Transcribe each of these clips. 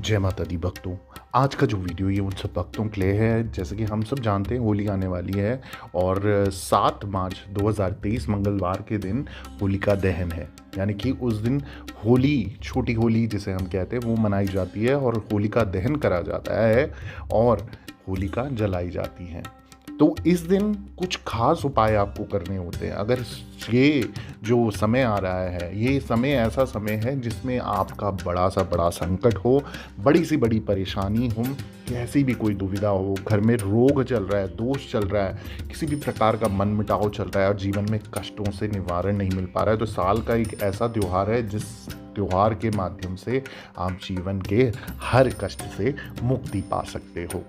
जय माता दी भक्तों। आज का जो वीडियो ये उन सब भक्तों के लिए है। जैसे कि हम सब जानते हैं होली आने वाली है और 7 मार्च 2023 मंगलवार के दिन होलिका दहन है। यानी कि उस दिन होली, छोटी होली जिसे हम कहते हैं, वो मनाई जाती है और होलिका दहन करा जाता है और होलिका जलाई जाती है। तो इस दिन कुछ खास उपाय आपको करने होते हैं। अगर ये जो समय आ रहा है, ये समय ऐसा समय है जिसमें आपका बड़ा संकट हो, बड़ी सी बड़ी परेशानी हो, कैसी भी कोई दुविधा हो, घर में रोग चल रहा है, दोष चल रहा है, किसी भी प्रकार का मनमुटाव चल रहा है और जीवन में कष्टों से निवारण नहीं मिल पा रहा है, तो साल का एक ऐसा त्यौहार है जिस त्यौहार के माध्यम से आप जीवन के हर कष्ट से मुक्ति पा सकते हो।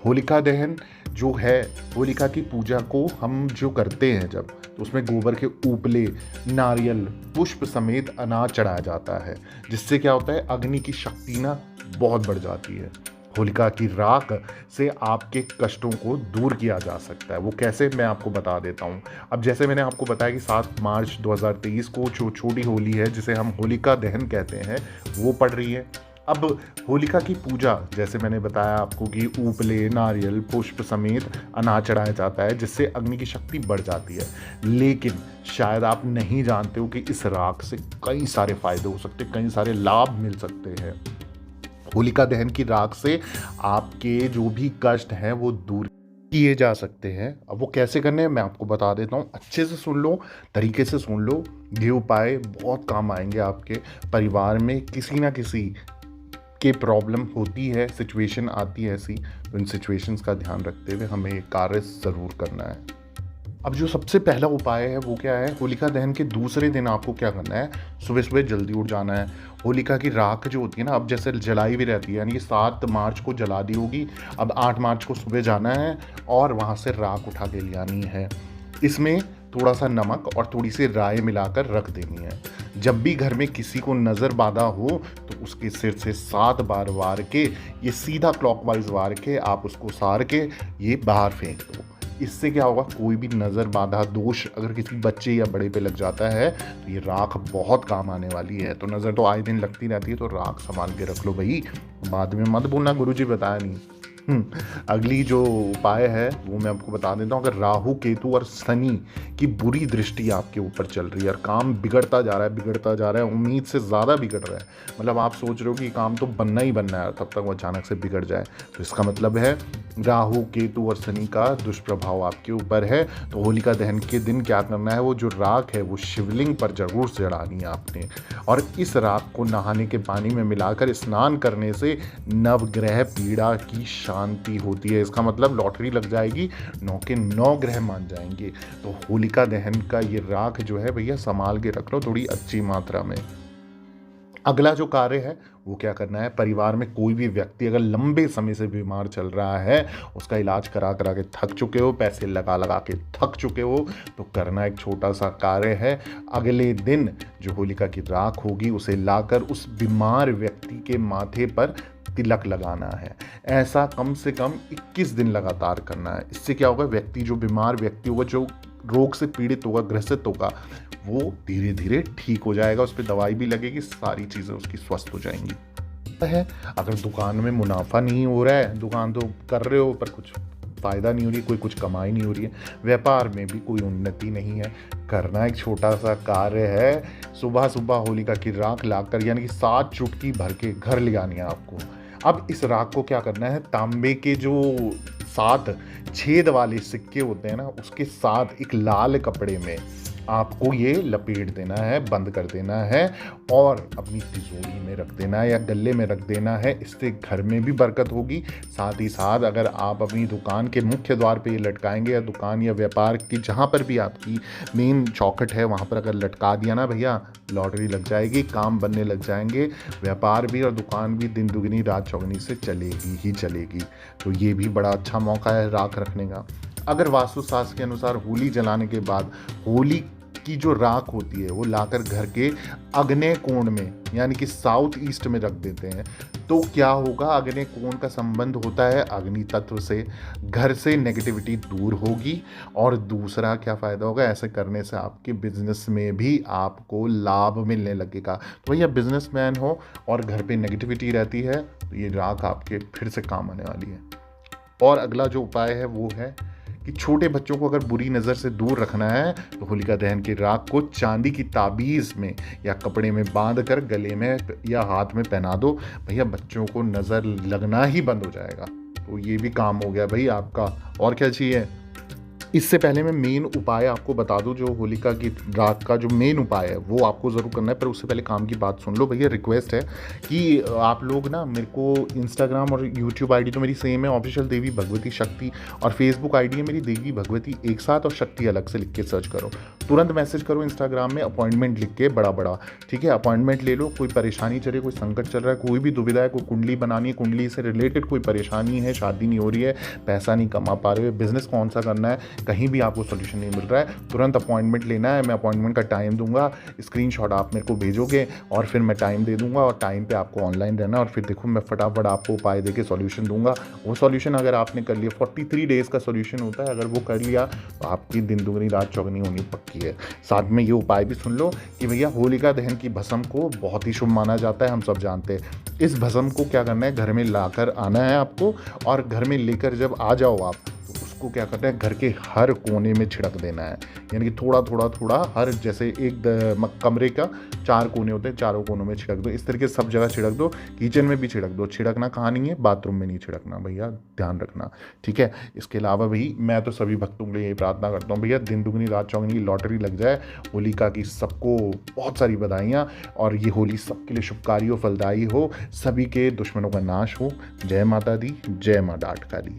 होलिका दहन जो है, होलिका की पूजा को हम जो करते हैं जब, तो उसमें गोबर के उपले, नारियल, पुष्प समेत अनाज चढ़ाया जाता है, जिससे क्या होता है, अग्नि की शक्ति ना बहुत बढ़ जाती है। होलिका की राख से आपके कष्टों को दूर किया जा सकता है। वो कैसे, मैं आपको बता देता हूँ। अब जैसे मैंने आपको बताया कि 7 मार्च 2023 को जो छोटी होली है, जिसे हम होलिका दहन कहते हैं, वो पड़ रही है। अब होलिका की पूजा, जैसे मैंने बताया आपको कि उपले, नारियल, पुष्प समेत अनाज चढ़ाया जाता है, जिससे अग्नि की शक्ति बढ़ जाती है। लेकिन शायद आप नहीं जानते हो कि इस राख से कई सारे फायदे हो सकते हैं, कई सारे लाभ मिल सकते हैं। होलिका दहन की राख से आपके जो भी कष्ट हैं वो दूर किए जा सकते हैं। अब वो कैसे करने हैं मैं आपको बता देता हूँ। अच्छे से सुन लो, तरीके से सुन लो। ये उपाय बहुत काम आएंगे। आपके परिवार में किसी ना किसी के प्रॉब्लम होती है, सिचुएशन आती है ऐसी, तो इन सिचुएशंस का ध्यान रखते हुए हमें ये कार्य ज़रूर करना है। अब जो सबसे पहला उपाय है वो क्या है, होलिका दहन के दूसरे दिन आपको क्या करना है, सुबह सुबह जल्दी उठ जाना है। होलिका की राख जो होती है ना, अब जैसे जलाई भी रहती है, यानी कि 7 मार्च को जला दी होगी, अब 8 मार्च को सुबह जाना है और वहाँ से राख उठा के ले आनी है। इसमें थोड़ा सा नमक और थोड़ी सी राय मिलाकर रख देनी है। जब भी घर में किसी को नज़र बांधा हो तो उसके सिर से 7 बार वार के, ये सीधा क्लॉकवाइज वार के आप उसको सार के ये बाहर फेंक दो। इससे क्या होगा, कोई भी नज़र बांधा दोष अगर किसी बच्चे या बड़े पे लग जाता है तो ये राख बहुत काम आने वाली है। तो नज़र तो आए दिन लगती रहती है, तो राख संभाल के रख लो भाई, बाद में मत बोलना गुरुजी बताया नहीं। अगली जो उपाय है वो मैं आपको बता देता हूँ। अगर राहु, केतु और शनि की बुरी दृष्टि आपके ऊपर चल रही है और काम बिगड़ता जा रहा है, उम्मीद से ज़्यादा बिगड़ रहा है, मतलब आप सोच रहे हो कि काम तो बनना ही बनना है, तब तक वो अचानक से बिगड़ जाए, तो इसका मतलब है राहु, केतु और शनि का दुष्प्रभाव आपके ऊपर है। तो होलिका दहन के दिन क्या करना है, वो जो राख है वो शिवलिंग पर जरूर चढ़ानी है आपने, और इस राख को नहाने के पानी में मिलाकर स्नान करने से नवग्रह पीड़ा की शांति होती है। इसका मतलब लॉटरी लग जाएगी, 9 के 9 ग्रह मान जाएंगे। तो होलिका दहन का ये राख जो है भैया संभाल के रख लो थोड़ी अच्छी मात्रा में। अगला जो कार्य है वो क्या करना है, परिवार में कोई भी व्यक्ति अगर लंबे समय से बीमार चल रहा है, उसका इलाज करा करा के थक चुके हो, पैसे लगा लगा के थक चुके हो, तो करना एक छोटा सा कार्य है। अगले दिन जो होलिका की राख होगी उसे लाकर उस बीमार व्यक्ति के माथे पर तिलक लगाना है। ऐसा कम से कम 21 दिन लगातार करना है। इससे क्या होगा, व्यक्ति, जो बीमार व्यक्ति होगा, जो रोग से पीड़ित होगा, ग्रसित होगा, वो धीरे धीरे ठीक हो जाएगा, उस पर दवाई भी लगेगी, सारी चीज़ें उसकी स्वस्थ हो जाएंगी। है अगर दुकान में मुनाफा नहीं हो रहा है, दुकान तो कर रहे हो पर कुछ फ़ायदा नहीं हो रही, कोई कुछ कमाई नहीं हो रही है, व्यापार में भी कोई उन्नति नहीं है, करना एक छोटा सा कार्य है। सुबह सुबह होलिका की राख लाकर, यानी कि 7 चुटकी भर के घर ले आनी है आपको। अब इस राख को क्या करना है, तांबे के जो 7 छेद वाले सिक्के होते हैं ना, उसके साथ एक लाल कपड़े में आपको ये लपेट देना है, बंद कर देना है और अपनी तिजोरी में रख देना है या गले में रख देना है। इससे घर में भी बरकत होगी। साथ ही साथ अगर आप अपनी दुकान के मुख्य द्वार पे ये लटकाएंगे, या दुकान या व्यापार की जहाँ पर भी आपकी मेन चौखट है वहाँ पर अगर लटका दिया ना भैया, लॉटरी लग जाएगी, काम बनने लग जाएंगे, व्यापार भी और दुकान भी दिन दुगनी रात चौगनी से चलेगी ही चलेगी। तो ये भी बड़ा अच्छा मौका है राख रखने का। अगर वास्तुशास्त्र के अनुसार होली जलाने के बाद होली की जो राख होती है वो लाकर घर के अग्नेय कोण में, यानी कि साउथ ईस्ट में रख देते हैं, तो क्या होगा, अग्नि कोण का संबंध होता है अग्नि तत्व से, घर से नेगेटिविटी दूर होगी। और दूसरा क्या फ़ायदा होगा, ऐसे करने से आपके बिजनेस में भी आपको लाभ मिलने लगेगा। तो भैया बिजनेसमैन हो और घर पे नेगेटिविटी रहती है तो ये राख आपके फिर से काम आने वाली है। और अगला जो उपाय है वो है कि छोटे बच्चों को अगर बुरी नज़र से दूर रखना है तो होलिका दहन की राख को चांदी की ताबीज़ में या कपड़े में बांध कर गले में या हाथ में पहना दो, भैया बच्चों को नज़र लगना ही बंद हो जाएगा। तो ये भी काम हो गया भाई आपका। और क्या चाहिए। इससे पहले मैं मेन उपाय आपको बता दूं, जो होलिका की राख का जो मेन उपाय है वो आपको ज़रूर करना है, पर उससे पहले काम की बात सुन लो भैया। रिक्वेस्ट है कि आप लोग ना मेरे को इंस्टाग्राम और यूट्यूब आईडी तो मेरी सेम है, ऑफिशियल देवी भगवती शक्ति, और फेसबुक आईडी है मेरी देवी भगवती एक साथ और शक्ति अलग से लिख के सर्च करो। तुरंत मैसेज करो इंस्टाग्राम में अपॉइंटमेंट लिख के, बड़ा बड़ा, ठीक है। अपॉइंटमेंट ले लो। कोई परेशानी चल रही है, कोई संकट चल रहा है, कोई भी दुविधा है, कोई कुंडली बनानी है, कुंडली से रिलेटेड कोई परेशानी है, शादी नहीं हो रही है, पैसा नहीं कमा पा रहे हो, बिजनेस कौन सा करना है, कहीं भी आपको सोल्यूशन नहीं मिल रहा है, तुरंत अपॉइंटमेंट लेना है। मैं अपॉइंटमेंट का टाइम दूंगा, स्क्रीनशॉट आप मेरे को भेजोगे और फिर मैं टाइम दे दूंगा, और टाइम पे आपको ऑनलाइन रहना, और फिर देखो मैं फटाफट आपको उपाय देके सॉल्यूशन दूंगा। वो सॉल्यूशन अगर आपने कर लिया, 43 डेज़ का सॉल्यूशन होता है, अगर वो कर लिया तो आपकी दिन दुगनी रात चौगनी होनी पक्की है। साथ में ये उपाय भी सुन लो कि भैया होलिका दहन की भस्म को बहुत ही शुभ माना जाता है, हम सब जानते हैं। इस भस्म को क्या करना है, घर में लाकर आना है आपको, और घर में लेकर जब आ जाओ आप तो उसको क्या करना है, घर के हर कोने में छिड़क देना है। यानी कि थोड़ा थोड़ा थोड़ा हर, जैसे एक कमरे का 4 कोने होते हैं, चारों कोनों में छिड़क दो। इस तरीके से सब जगह छिड़क दो, किचन में भी छिड़क दो। छिड़कना कहाँ नहीं है, बाथरूम में नहीं छिड़कना भैया, ध्यान रखना, ठीक है। इसके अलावा भाई मैं तो सभी भक्तों के लिए यही प्रार्थना करता हूँ भैया, दिन दुगनी रात चौगनी लॉटरी लग जाए। होलिका की सबको बहुत सारी बधाइयाँ, और ये होली सबके लिए शुभकारी हो, फलदायी हो, सभी के दुश्मनों का नाश हो। जय माता दी, जय माँ डाट काली।